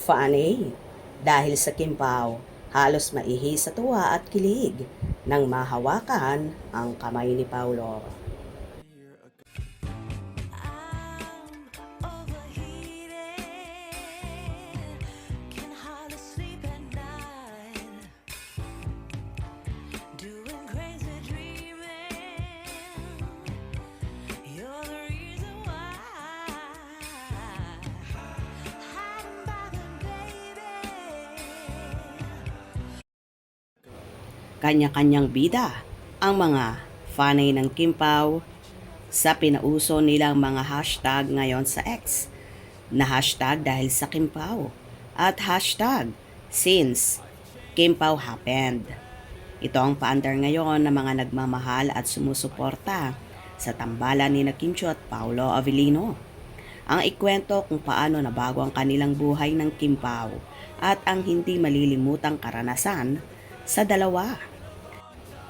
Funny, dahil sa Kimpaw, halos maihi sa tuwa at kilig nang mahawakan ang kamay ni Paulo. Kanya-kanyang bida ang mga fanay ng Kimpaw sa pinauso nilang mga hashtag ngayon sa X na hashtag dahil sa Kimpaw at hashtag since Kimpaw happened. Ito ang paandar ngayon ng mga nagmamahal at sumusuporta sa tambalan ni Kimcho at Paolo Avellino. Ang ikwento kung paano nabago ang kanilang buhay ng Kimpaw at ang hindi malilimutang karanasan sa dalawa.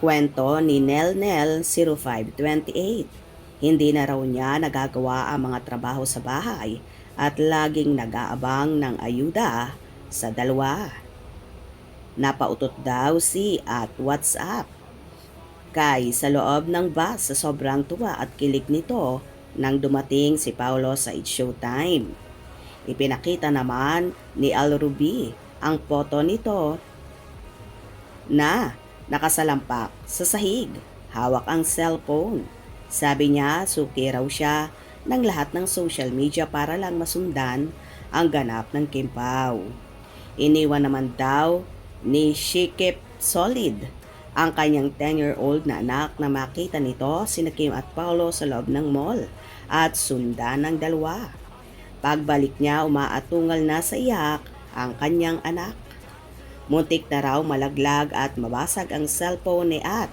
Kwento ni Nel 0528. Hindi na raw niya nagagawa ang mga trabaho sa bahay at laging nag-aabang ng ayuda sa dalawa. Napautot daw si at WhatsApp kay sa loob ng bus sa sobrang tuwa at kilig nito nang dumating si Paulo sa It's Showtime. Ipinakita naman ni Al Ruby ang foto nito na nakasalampak sa sahig, hawak ang cellphone. Sabi niya, suki raw siya ng lahat ng social media para lang masundan ang ganap ng Kimpaw. Iniwan naman daw ni Shikip Solid ang kanyang 10-year-old na anak na makita nito sina Kim at Paulo sa loob ng mall at sundan ng dalawa. Pagbalik niya, umaatungal na sa iyak ang kanyang anak. Muntik na raw malaglag at mabasag ang cellphone ni At.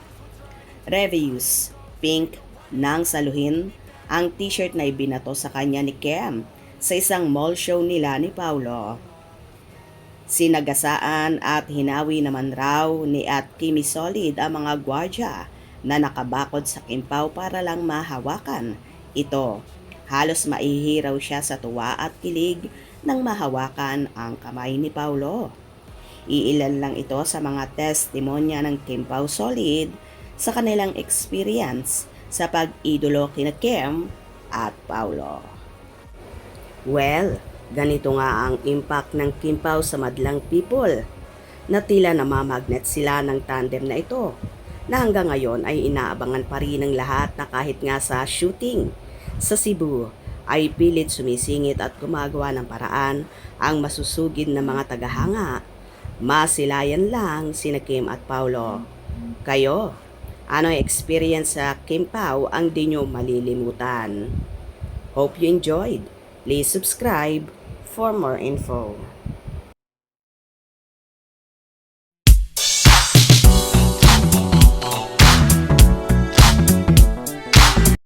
Reviews, pink, nang saluhin ang t-shirt na ibinato sa kanya ni Kem sa isang mall show nila ni Paulo. Sinagasaan at hinawi naman raw ni At Kimi Solid ang mga gwardya na nakabakod sa Kimpaw para lang mahawakan ito. Halos maihi raw siya sa tuwa at kilig nang mahawakan ang kamay ni Paulo. Iilan lang ito sa mga testimonya ng Kimpaw Solid sa kanilang experience sa pag-idolo kina Kim at Paulo. Well, ganito nga ang impact ng Kimpaw sa madlang people na tila namamagnet sila ng tandem na ito na hanggang ngayon ay inaabangan pa rin ng lahat na kahit nga sa shooting sa Cebu ay pilit sumisingit at gumagawa ng paraan ang masusugid na mga tagahanga. Masilayan lang sina Kim at Paulo. Kayo, ano experience sa Kimpaw ang di nyo malilimutan? Hope you enjoyed. Please subscribe for more info.